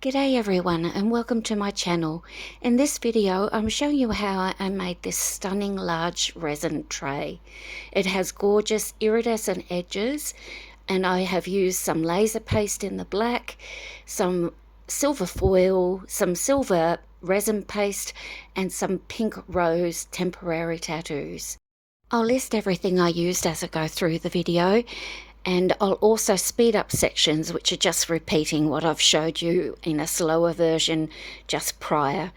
G'day everyone and welcome to my channel. In this video I'm showing you how I made this stunning large resin tray. It has gorgeous iridescent edges and I have used some laser paste in the black, some silver foil, some silver resin paste and some pink rose temporary tattoos. I'll list everything I used as I go through the video. And I'll also speed up sections which are just repeating what I've showed you in a slower version just prior.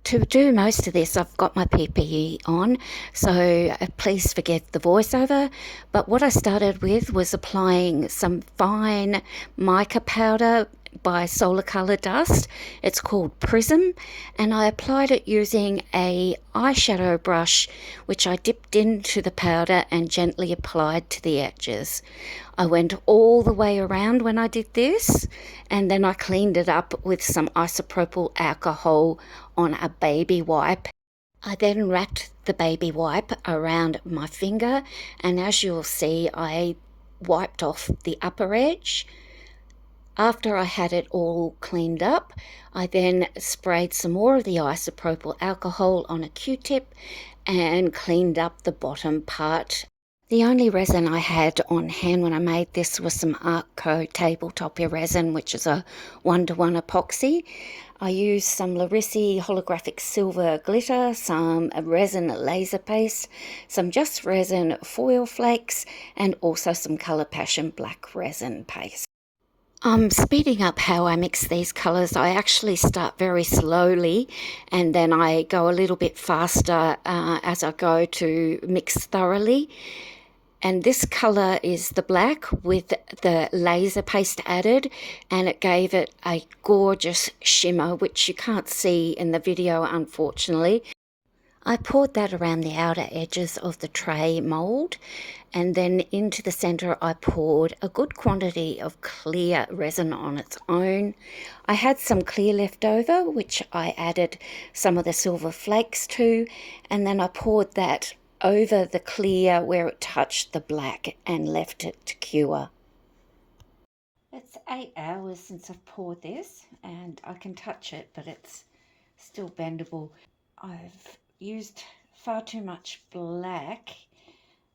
To do most of this I've got my PPE on, so please forget the voiceover, but what I started with was applying some fine mica powder by Solar Colour Dust. It's called Prism, and I applied it using a eyeshadow brush which I dipped into the powder and gently applied to the edges. I went all the way around when I did this, and then I cleaned it up with some isopropyl alcohol on a baby wipe. I then wrapped the baby wipe around my finger, and as you'll see I wiped off the upper edge. After I had it all cleaned up, I then sprayed some more of the isopropyl alcohol on a Q-tip and cleaned up the bottom part. The only resin I had on hand when I made this was some Artco tabletop resin, which is a 1-to-1 epoxy. I used some Resin holographic silver glitter, some resin laser paste, some just resin foil flakes, and also some Colour Passion black resin paste. I'm speeding up how I mix these colours. I actually start very slowly and then I go a little bit faster as I go to mix thoroughly. And this colour is the black with the laser paste added, and it gave it a gorgeous shimmer which you can't see in the video unfortunately. I poured that around the outer edges of the tray mould, and then into the centre I poured a good quantity of clear resin on its own. I had some clear left over which I added some of the silver flakes to, and then I poured that over the clear where it touched the black and left it to cure. It's 8 hours since I've poured this and I can touch it but it's still bendable. I've used far too much black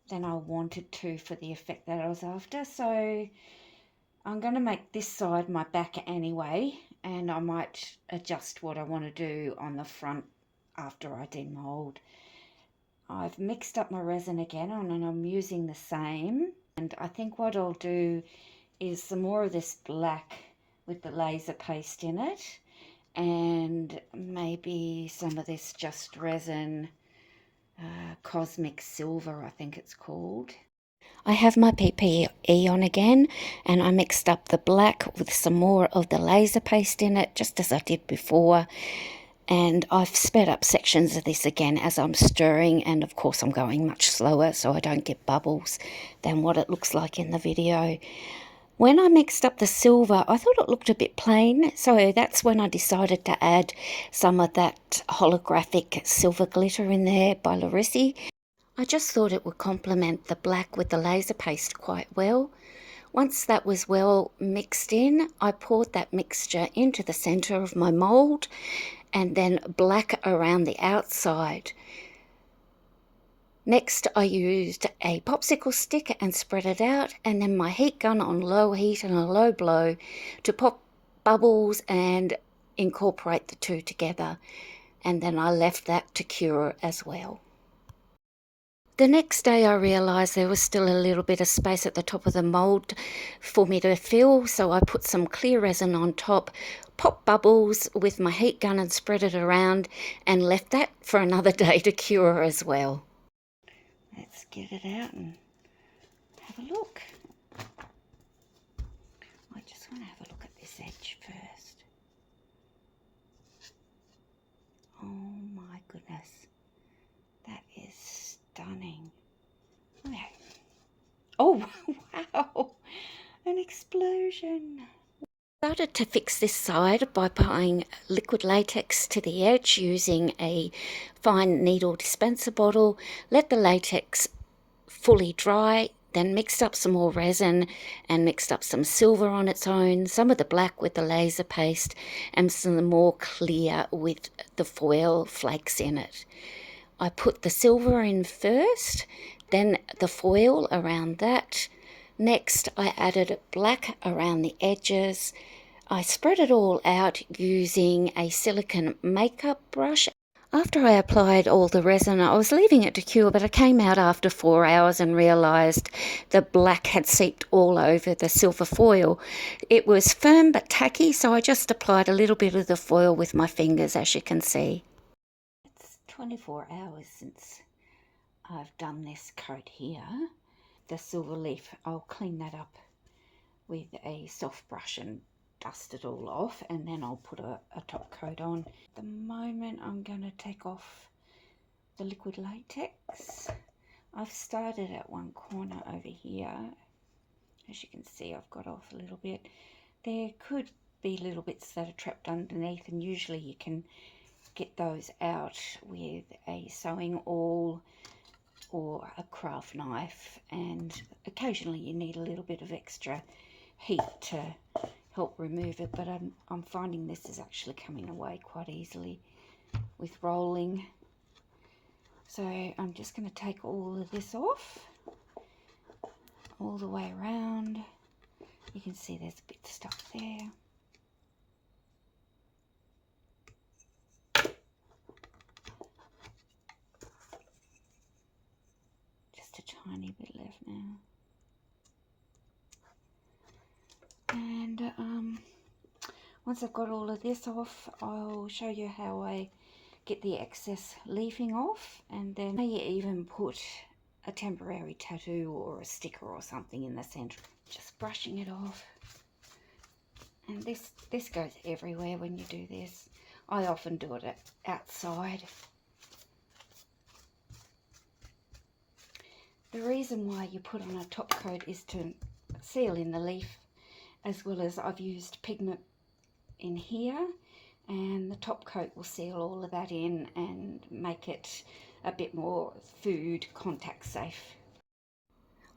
than I wanted to for the effect that I was after, so I'm going to make this side my back anyway, and I might adjust what I want to do on the front after I demold. I've mixed up my resin again and I'm using the same, and I think what I'll do is some more of this black with the laser paste in it, and maybe some of this just resin cosmic silver I think it's called. I have my PPE on again and I mixed up the black with some more of the laser paste in it just as I did before, and I've sped up sections of this again as I'm stirring, and of course I'm going much slower so I don't get bubbles than what it looks like in the video. When I mixed up the silver, I thought it looked a bit plain, so that's when I decided to add some of that holographic silver glitter in there by Resin. I just thought it would complement the black with the laser paste quite well. Once that was well mixed in, I poured that mixture into the centre of my mould and then black around the outside. Next I used a popsicle stick and spread it out, and then my heat gun on low heat and a low blow to pop bubbles and incorporate the two together, and then I left that to cure as well. The next day I realised there was still a little bit of space at the top of the mould for me to fill, so I put some clear resin on top, popped bubbles with my heat gun and spread it around, and left that for another day to cure as well. Let's get it out and have a look. I just want to have a look at this edge first. Oh my goodness, that is stunning. Okay. Oh wow, an explosion. I started to fix this side by applying liquid latex to the edge using a fine needle dispenser bottle. Let the latex fully dry, Then mixed up some more resin and mixed up some silver on its own, some of the black with the laser paste, and some more clear with the foil flakes in it. I put the silver in first, then the foil around that. Next, I added black around the edges. I spread it all out using a silicone makeup brush. After I applied all the resin, I was leaving it to cure, but I came out after 4 hours and realised the black had seeped all over the silver foil. It was firm but tacky, so I just applied a little bit of the foil with my fingers, as you can see. It's 24 hours since I've done this coat here. The silver leaf, I'll clean that up with a soft brush and dust it all off, and then I'll put a top coat on. At the moment I'm going to take off the liquid latex. I've started at one corner over here. As you can see, I've got off a little bit. There could be little bits that are trapped underneath, and usually you can get those out with a sewing awl or a craft knife, and occasionally you need a little bit of extra heat to help remove it, but I'm finding this is actually coming away quite easily with rolling. So I'm just going to take all of this off all the way around. You can see there's a bit stuck there. Just a tiny bit left now. And once I've got all of this off, I'll show you how I get the excess leafing off, and then you even put a temporary tattoo or a sticker or something in the centre. Just brushing it off. And this goes everywhere when you do this. I often do it outside. The reason why you put on a top coat is to seal in the leaf, as well as I've used pigment in here, and the top coat will seal all of that in and make it a bit more food contact safe.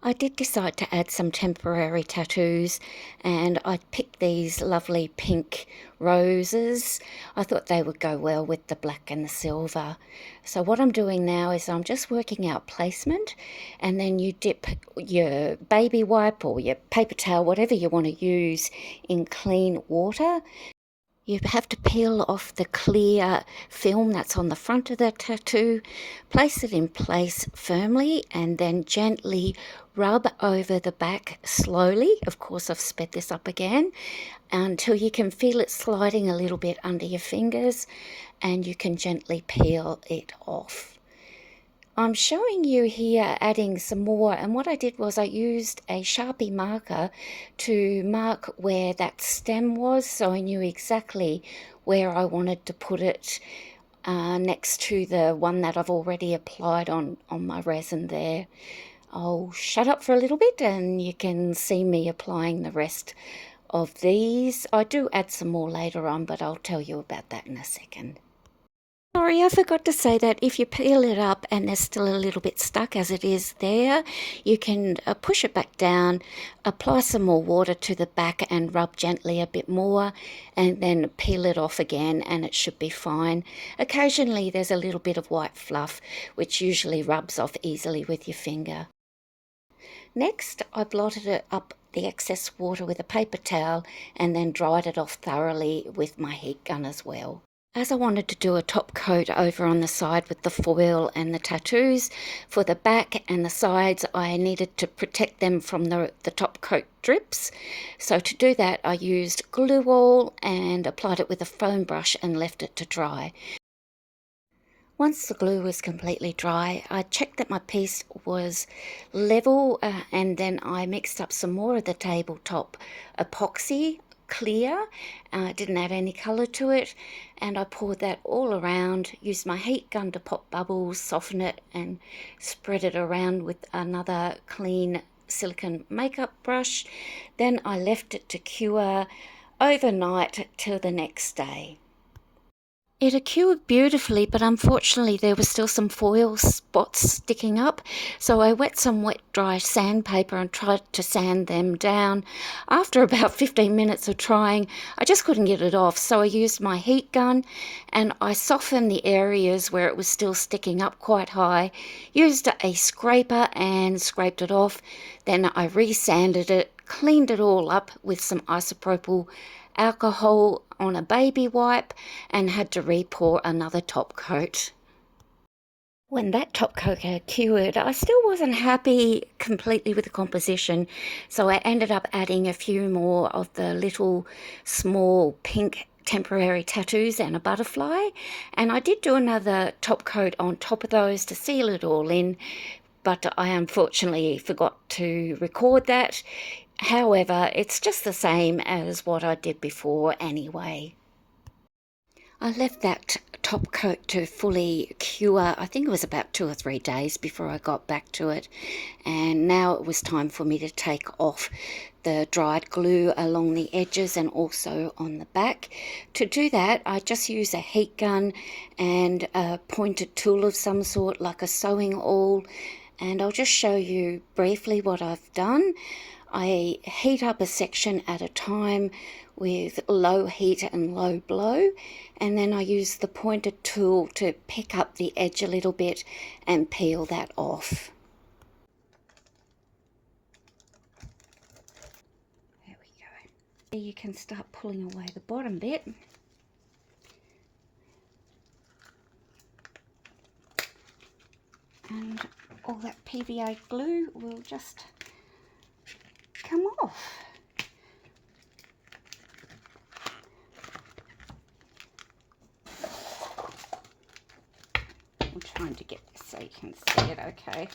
I did decide to add some temporary tattoos, and I picked these lovely pink roses. I thought they would go well with the black and the silver. So what I'm doing now is I'm just working out placement, and then you dip your baby wipe or your paper towel, whatever you want to use, in clean water. You have to peel off the clear film that's on the front of the tattoo, place it in place firmly, and then gently rub over the back slowly. Of course, I've sped this up again, until you can feel it sliding a little bit under your fingers, and you can gently peel it off. I'm showing you here adding some more, and what I did was I used a Sharpie marker to mark where that stem was, so I knew exactly where I wanted to put it next to the one that I've already applied on my resin there. I'll shut up for a little bit and you can see me applying the rest of these. I do add some more later on, but I'll tell you about that in a second. Sorry, I forgot to say that if you peel it up and there's still a little bit stuck as it is there, you can push it back down, apply some more water to the back and rub gently a bit more, and then peel it off again and it should be fine. Occasionally there's a little bit of white fluff, which usually rubs off easily with your finger. Next, I blotted up the excess water with a paper towel and then dried it off thoroughly with my heat gun as well. As I wanted to do a top coat over on the side with the foil and the tattoos, for the back and the sides I needed to protect them from the top coat drips. So to do that I used glue all and applied it with a foam brush and left it to dry. Once the glue was completely dry, I checked that my piece was level, and then I mixed up some more of the tabletop epoxy clear. Didn't add any colour to it, and I poured that all around, used my heat gun to pop bubbles, soften it and spread it around with another clean silicone makeup brush. Then I left it to cure overnight till the next day. It had cured beautifully, but unfortunately there was still some foil spots sticking up, so I wet some wet dry sandpaper and tried to sand them down. After about 15 minutes of trying, I just couldn't get it off, so I used my heat gun and I softened the areas where it was still sticking up quite high, used a scraper and scraped it off. Then I re-sanded it, cleaned it all up with some isopropyl alcohol on a baby wipe, and had to re-pour another top coat. When that top coat had cured, I still wasn't happy completely with the composition, so I ended up adding a few more of the little small pink temporary tattoos and a butterfly, and I did do another top coat on top of those to seal it all in, but I unfortunately forgot to record that. However, it's just the same as what I did before anyway. I left that top coat to fully cure. I think it was about 2 or 3 days before I got back to it. And now it was time for me to take off the dried glue along the edges and also on the back. To do that, I just use a heat gun and a pointed tool of some sort, like a sewing awl. And I'll just show you briefly what I've done. I heat up a section at a time with low heat and low blow, and then I use the pointed tool to pick up the edge a little bit and peel that off. There we go. You can start pulling away the bottom bit. And all that PVA glue will just come off. I'm trying to get this so you can see it okay.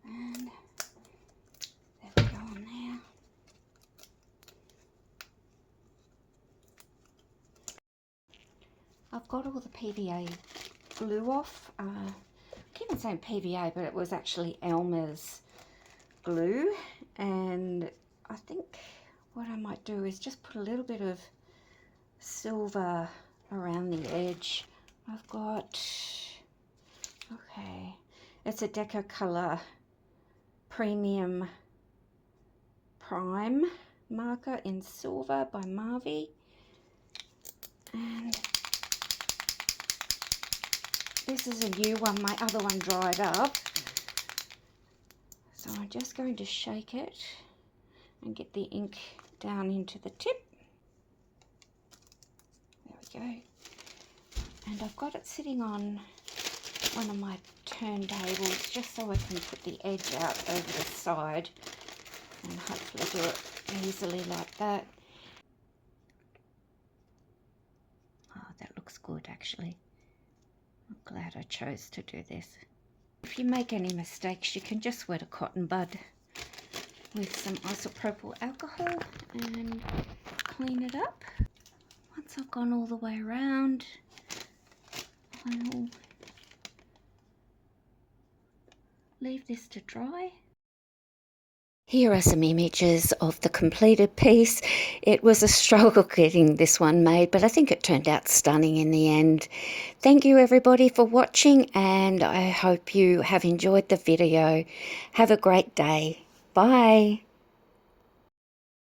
And there we go on there. I've got all the PVA glue off. I keep on saying PVA, but it was actually Elmer's glue. And I think what I might do is just put a little bit of silver around the edge. I've got, okay, it's a Deco Color Premium Prime marker in silver by Marvy. And this is a new one, my other one dried up. So I'm just going to shake it and get the ink down into the tip. There we go. And I've got it sitting on one of my turntables just so I can put the edge out over the side and hopefully do it easily like that. Oh, that looks good actually. I'm glad I chose to do this. If you make any mistakes, you can just wet a cotton bud with some isopropyl alcohol and clean it up. Once I've gone all the way around, I'll leave this to dry. Here are some images of the completed piece. It was a struggle getting this one made, but I think it turned out stunning in the end. Thank you everybody for watching, and I hope you have enjoyed the video. Have a great day. Bye.